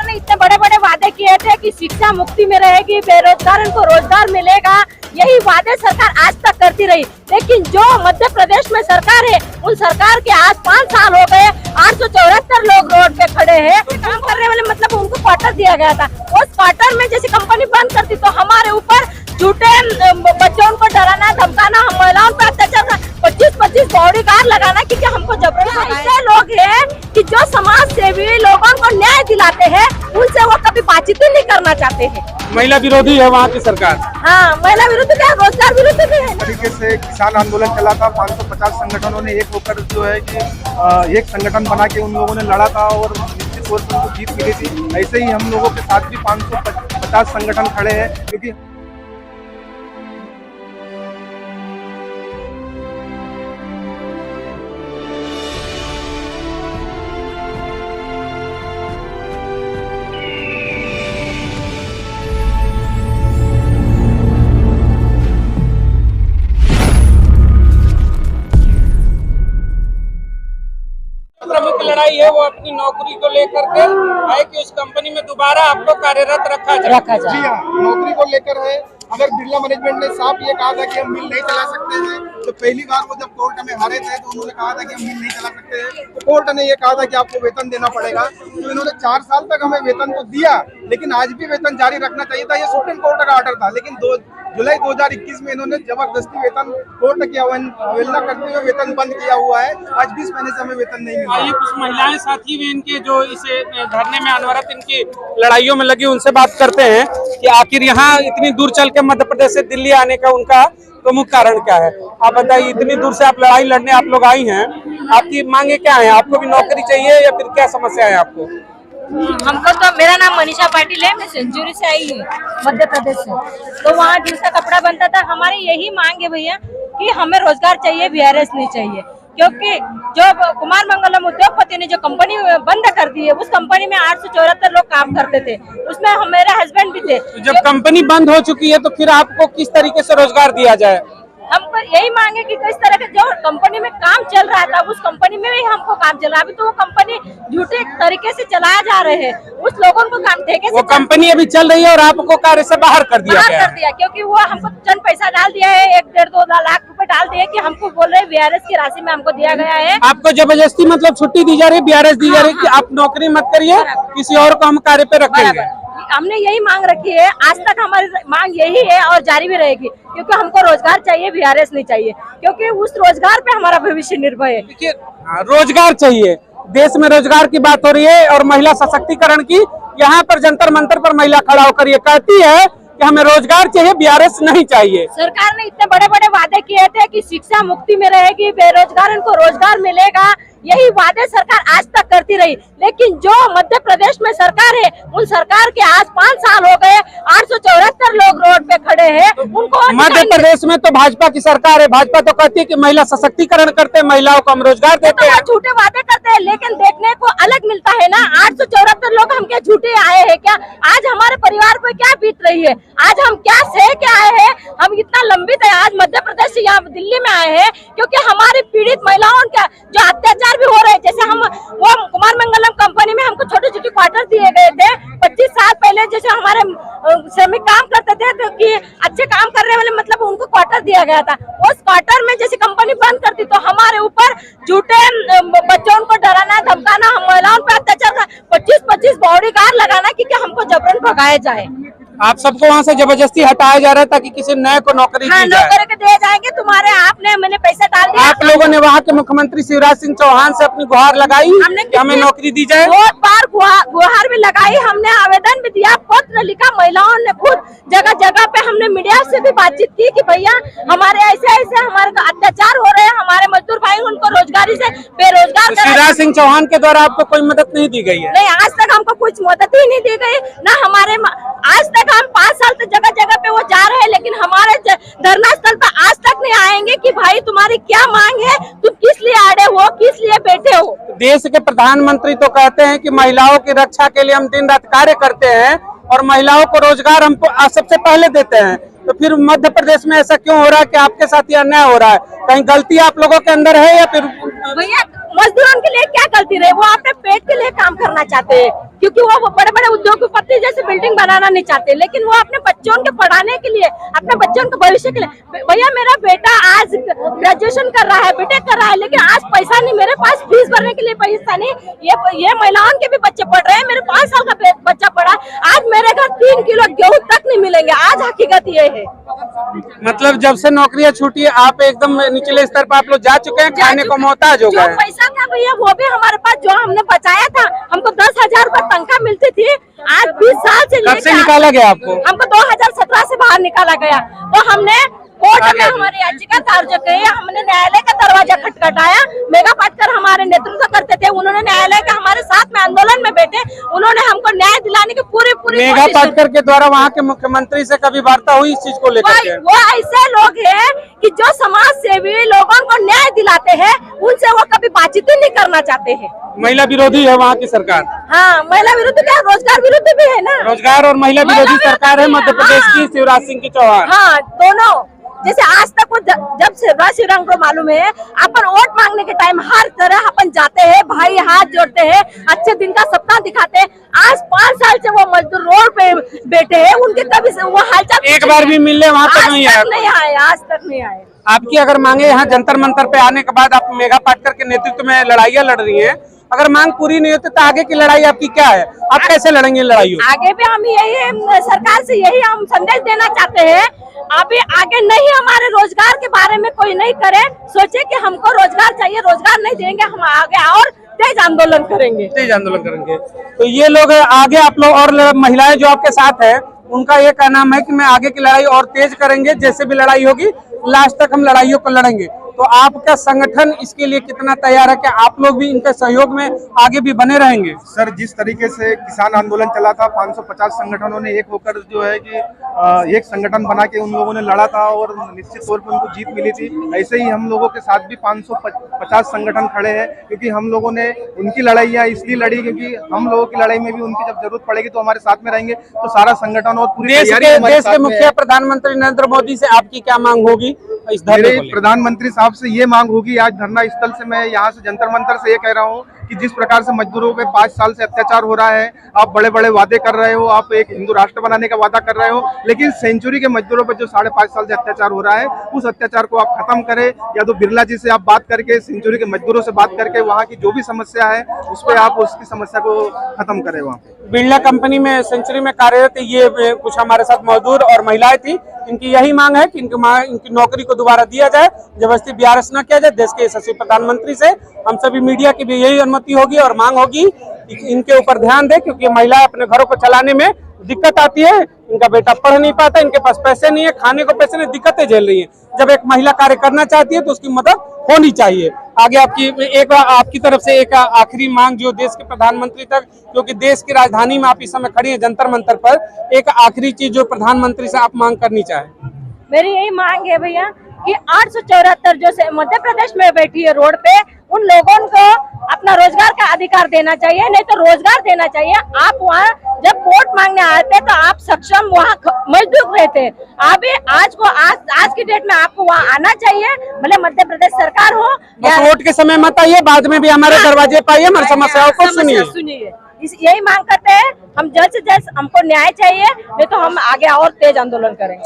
ने इतने बड़े बड़े वादे किए थे कि शिक्षा मुक्ति में रहेगी, बेरोजगार को रोजगार मिलेगा, यही वादे सरकार आज तक करती रही। लेकिन जो मध्य प्रदेश में सरकार है, उन सरकार के आज 5 साल हो गए, 874 लोग रोड पे खड़े हैं। काम करने वाले मतलब उनको क्वार्टर दिया गया था, उस क्वार्टर में जैसे कंपनी बंद करती तो हमारे ऊपर झूठे बच्चों को डराना धमकाना, हम महिलाओं पर अत्याचार, 25-25 बॉडी गार्ड लगाना, क्योंकि हमको जबरदस्ती ऐसे लोग हैं कि जो समाज सेवी लोगों को न्याय दिलाते हैं, उनसे वो कभी बातचीत नहीं करना चाहते हैं। महिला विरोधी है वहाँ की सरकार। हाँ, महिला विरुद्ध क्या, रोजगार विरुद्ध भी है। तरीके से किसान आंदोलन चला था, 550 संगठनों ने एक होकर जो है कि एक संगठन बना के उन लोगों ने लड़ा था और निश्चित तौर पर उनको जीत मिली थी। ऐसे ही हम लोगों के साथ भी 550 संगठन खड़े हैं, क्योंकि प्रमुख लड़ाई है वो अपनी नौकरी को लेकर के है कि उस कंपनी में दोबारा आपको कार्यरत रखा जाए। जी हाँ, नौकरी को लेकर है। अगर बिरला मैनेजमेंट ने साफ ये कहा था कि हम मिल नहीं चला सकते हैं, तो पहली बार वो जब कोर्ट में हारे थे तो उन्होंने कहा था कि हम मिल नहीं चला सकते हैं, तो कोर्ट ने ये कहा था कि आपको वेतन देना पड़ेगा। तो इन्होंने 4 साल तक हमें वेतन तो दिया, लेकिन आज भी वेतन जारी रखना चाहिए था। ये सुप्रीम कोर्ट का ऑर्डर था, लेकिन 2 जुलाई 2021 में इन्होंने जबरदस्ती वेतन कोर्ट की अवहेलना करते हुए वेतन बंद किया हुआ है। आज 20 महीने से हमें वेतन नहीं मिला। आइए कुछ महिलाएं साथी भी इनके जो इसे धरने में अनवरत इनकी लड़ाइयों में लगी, उनसे बात करते हैं कि आखिर यहाँ इतनी दूर चल के मध्य प्रदेश से दिल्ली आने का उनका प्रमुख कारण क्या है। आप बताइए, इतनी दूर से आप लड़ाई लड़ने आप लोग आई हैं, आपकी मांगे क्या है? आपको भी नौकरी चाहिए या फिर क्या समस्या है आपको? हमको तो, मेरा नाम मनीषा पाटिल है, मैं सेंचुरी से आई हूँ मध्य प्रदेश से। तो वहाँ जिसका कपड़ा बनता था, हमारी यही मांग है भैया कि हमें रोजगार चाहिए, वीआरएस नहीं चाहिए। क्योंकि जो कुमार मंगलम उद्योगपति ने जो कंपनी बंद कर दी है, उस कंपनी में 874 लोग काम करते थे, उसमें मेरे हस्बैंड भी थे। तो जब कंपनी बंद हो चुकी है तो फिर आपको किस तरीके से रोजगार दिया जाए? हमको यही मांगे कि किस तरह के जो कंपनी में काम चल रहा था, उस कंपनी में भी हमको काम चल रहा है। अभी तो वो कंपनी झूठे तरीके से चलाया जा रहे हैं, उस लोगों को काम ठेके से, वो कंपनी अभी चल रही है और आपको कार्य से बाहर कर दिया गया है। क्योंकि वो हमको चंद पैसा डाल दिया है, 1-1.5-2 लाख रुपए डाल दिए कि हमको बोल रहे वीआरएस की राशि में हमको दिया गया है। आपको जबरदस्ती मतलब छुट्टी दी जा रही है, वीआरएस दी जा रही है कि आप नौकरी मत करिए, किसी और को हम कार्य पे रखेंगे। हमने यही मांग रखी है, आज तक हमारी मांग यही है और जारी भी रहेगी, क्योंकि हमको रोजगार चाहिए, वीआरएस नहीं चाहिए, क्योंकि उस रोजगार पे हमारा भविष्य निर्भर है। देखिए, रोजगार चाहिए, देश में रोजगार की बात हो रही है और महिला सशक्तिकरण की। यहाँ पर जंतर मंतर पर महिला खड़ा होकर ये कहती है कि हमें रोजगार चाहिए, वीआरएस नहीं चाहिए। सरकार ने इतने बड़े बड़े वादे किए थे कि शिक्षा मुक्ति में रहेगी, बेरोजगार को रोजगार मिलेगा, यही वादे सरकार आज तक करती रही। लेकिन जो मध्य प्रदेश में सरकार है, उन सरकार के आज 5 साल हो गए, 874 लोग रोड पे खड़े हैं। उनको मध्य प्रदेश में तो भाजपा की सरकार है, भाजपा तो कहती है कि महिला सशक्तिकरण करते हैं, महिलाओं को हम रोजगार देते हैं। झूठे वादे करते हैं, लेकिन देखने को अलग मिलता है ना। 874 लोग हमके झूठे आए हैं क्या? आज हमारे परिवार पे क्या बीत रही है, आज हम क्या सह के आए हैं? हम इतना लंबित है, आज मध्य प्रदेश से यहाँ दिल्ली में आए हैं, क्योंकि हमारी पीड़ित महिलाओं का जो अत्याचार भी हो रहे हैं। जैसे हम वो कुमार मंगलम कंपनी में हमको छोटे छोटे क्वार्टर दिए गए थे 25 साल पहले। जैसे हमारे श्रमिक काम करते थे तो कि अच्छे काम करने वाले मतलब उनको क्वार्टर दिया गया था, उस क्वार्टर में जैसे कंपनी बंद करती तो हमारे ऊपर झूठे बच्चों को डराना धमकाना, हम महिलाओं पर अत्याचार, 25-25 बॉडी गार्ड लगाना, क्योंकि हमको जबरन भगाया जाए। आप सबको वहाँ से जबरदस्ती हटाया जा रहा है ताकि किसी नए को नौकरी दी जाए। नौकरी के दे जाएंगे तुम्हारे, आपने मैंने पैसा डाल दिया। आप लोगों ने वहाँ के मुख्यमंत्री शिवराज सिंह चौहान से अपनी गुहार लगाई कि हमें नौकरी दी जाए। बहुत बार गुहार भी लगाई, हमने आवेदन भी दिया, पत्र लिखा, महिलाओं ने खुद जगह जगह पे, हमने मीडिया से भी बातचीत की कि भैया हमारे ऐसे ऐसे हमारे अत्याचार हो रहे हैं, हमारे मजदूर भाई उनको रोजगारी से बेरोजगार। शिवराज सिंह चौहान के द्वारा आपको कोई मदद नहीं दी गई है? नहीं, आज तक हमको कुछ मदद ही नहीं दी गई ना। हमारे आज तक हम 5 साल से जगह जगह पे वो जा रहे हैं, लेकिन हमारे धरना स्थल पर आज तक नहीं आएंगे कि भाई तुम्हारी क्या मांग है, तुम किस लिए आड़े हो, किस लिए बैठे हो। देश के प्रधानमंत्री तो कहते हैं कि महिलाओं की रक्षा के लिए हम दिन रात कार्य करते हैं और महिलाओं को रोजगार हम सबसे पहले देते हैं, तो फिर मध्य प्रदेश में ऐसा क्यों हो रहा है कि आपके साथ ये अन्याय हो रहा है? कहीं गलती आप लोगों के अंदर है या फिर? भैया मजदूरों के लिए क्या गलती रही? वो अपने पेट के लिए काम करना चाहते हैं, क्योंकि वो बड़े बड़े उद्योगपति जैसे बिल्डिंग बनाना नहीं चाहते, लेकिन वो अपने बच्चों के पढ़ाने के लिए, अपने बच्चों के भविष्य के लिए। भैया मेरा बेटा आज ग्रेजुएशन कर रहा है, बीटेक कर रहा है, लेकिन आज पैसा नहीं, मेरे पास फीस भरने के लिए पैसा नहीं। ये महिलाओं के भी बच्चे पढ़ रहे हैं, मेरे 5 साल का बच्चा पढ़ा, आज मेरे घर 3 किलो गेहूं तक नहीं मिलेंगे। आज हकीकत ये है। मतलब जब से नौकरियां छूटी है आप एकदम निचले स्तर पर आप लोग जा चुके हैं, खाने को मोहताज हो गए हैं। पैसा था भैया वो भी हमारे पास जो हमने बचाया था, हमको 10,000 रूपए तनख्वाह मिलती थी, आज 20 साल से कब से निकाला गया आपको? हमको 2017 से बाहर निकाला गया। तो हमने कोर्ट में हमारी याचिका दर्ज की, हमने न्यायालय का दरवाजा खटखटाया। मेघा पाटकर हमारे नेतृत्व करते थे, उन्होंने न्यायालय का हमारे साथ में आंदोलन में बैठे, उन्होंने हमको न्याय दिलाने की पूरी मेघा पाटकर के द्वारा वहाँ के मुख्यमंत्री से कभी वार्ता हुई इस चीज को लेकर? वो ऐसे लोग हैं कि जो समाज सेवी लोगों को न्याय दिलाते हैं, उनसे वो कभी बातचीत नहीं करना चाहते हैं। महिला विरोधी है वहाँ की सरकार। हाँ, महिला विरुद्ध क्या, रोजगार विरुद्ध भी है ना। रोजगार और महिला विरोधी सरकार है मध्य प्रदेश की शिवराज सिंह की चौहान। हाँ, दोनों। जैसे आज तक वो जब शिवराज सिंह को मालूम है, अपन वोट मांगने के टाइम हर तरह अपन जाते हैं, भाई हाथ जोड़ते हैं, अच्छे दिन का सपना दिखाते हैं। आज 5 साल से वो मजदूर रोड पे बैठे हैं, उनके कभी वो हालचाल एक बार भी मिलने वहाँ तक नहीं आए, आज तक नहीं आए। आपकी अगर मांगे यहाँ जंतर मंतर पे आने के बाद आप मेघा पाटकर के नेतृत्व में लड़ाइयाँ लड़ रही हैं, अगर मांग पूरी नहीं होती तो आगे की लड़ाई आपकी क्या है? आप कैसे लड़ेंगे लड़ाई? आगे भी हम यही सरकार से यही हम संदेश देना चाहते हैं, अभी आगे नहीं हमारे रोजगार के बारे में कोई नहीं करे, सोचे कि हमको रोजगार चाहिए, रोजगार नहीं देंगे हम आगे और तेज आंदोलन करेंगे। तेज आंदोलन करेंगे। तो ये लोग आगे आप लोग और महिलाएं जो आपके साथ है, उनका ये कहना है कि मैं आगे की लड़ाई और तेज करेंगे, जैसे भी लड़ाई होगी लास्ट तक हम लड़ाइयों को लड़ेंगे। तो आपका संगठन इसके लिए कितना तैयार है कि आप लोग भी इनके सहयोग में आगे भी बने रहेंगे? सर, जिस तरीके से किसान आंदोलन चला था, 550 संगठनों ने एक होकर जो है कि एक संगठन बना के उन लोगों ने लड़ा था और निश्चित तौर पर उनको जीत मिली थी, ऐसे ही हम लोगों के साथ भी 550 संगठन खड़े हैं, क्योंकि हम लोगों ने उनकी लड़ाइयाँ इसलिए लड़ी क्योंकि हम लोगों की लड़ाई में भी उनकी जब जरूरत पड़ेगी तो हमारे साथ में रहेंगे। तो सारा संगठन और पूरी देश के मुखिया प्रधानमंत्री नरेंद्र मोदी से आपकी क्या मांग होगी इस धरने को लेकर? प्रधानमंत्री साहब से ये मांग होगी, आज धरना स्थल से मैं यहाँ से जंतर मंतर से ये कह रहा हूँ कि जिस प्रकार से मजदूरों पे 5 साल से अत्याचार हो रहा है, आप बड़े बड़े वादे कर रहे हो, आप एक हिंदू राष्ट्र बनाने का वादा कर रहे हो, लेकिन सेंचुरी के मजदूरों पर जो 5.5 साल से अत्याचार हो रहा है, उस अत्याचार को आप खत्म करें, या तो बिरला जी से आप बात करके, सेंचुरी के मजदूरों से बात करके वहाँ की जो भी समस्या है उस पर आप उसकी समस्या को खत्म करें। वहाँ पे बिरला कंपनी में, सेंचुरी में कार्यरत ये कुछ हमारे साथ मजदूर और महिलाएं थी, इनकी यही मांग है कि इनकी नौकरी को दोबारा दिया जाए, जबरदस्ती BRS न किया जाए। देश के यशस्वी प्रधानमंत्री से हम सभी मीडिया की भी यही अनुमति होगी और मांग होगी कि इनके ऊपर ध्यान दे, क्योंकि महिलाएं अपने घरों को चलाने में दिक्कत आती है, इनका बेटा पढ़ नहीं पाता, इनके पास पैसे नहीं है, खाने को पैसे नहीं, दिक्कतें झेल रही हैं। जब एक महिला कार्य करना चाहती है तो उसकी मदद होनी चाहिए। आगे आपकी तरफ से एक आखिरी मांग जो देश के प्रधानमंत्री तक, क्योंकि देश की राजधानी में आप इस समय खड़ी हैं जंतर मंतर पर, एक आखिरी चीज जो प्रधानमंत्री से आप मांग करनी चाहें? मेरी यही मांग है भैया कि 874 जो से मध्य प्रदेश में बैठी है रोड पे, उन लोगों को अपना रोजगार का अधिकार देना चाहिए, नहीं तो रोजगार देना चाहिए। आप वहाँ जब वोट मांगने आते तो आप सक्षम वहाँ मजदूर रहते, अभी आज की डेट में आपको वहाँ आना चाहिए, भले मध्य प्रदेश सरकार हो। बस वोट के समय मत आइए, बाद में भी हमारे दरवाजे पर आइए, हमारी समस्याओं को सुनिए। यही मांग करते हैं हम, जल्द से जल्द हमको न्याय चाहिए, नहीं तो हम आगे और तेज आंदोलन करेंगे।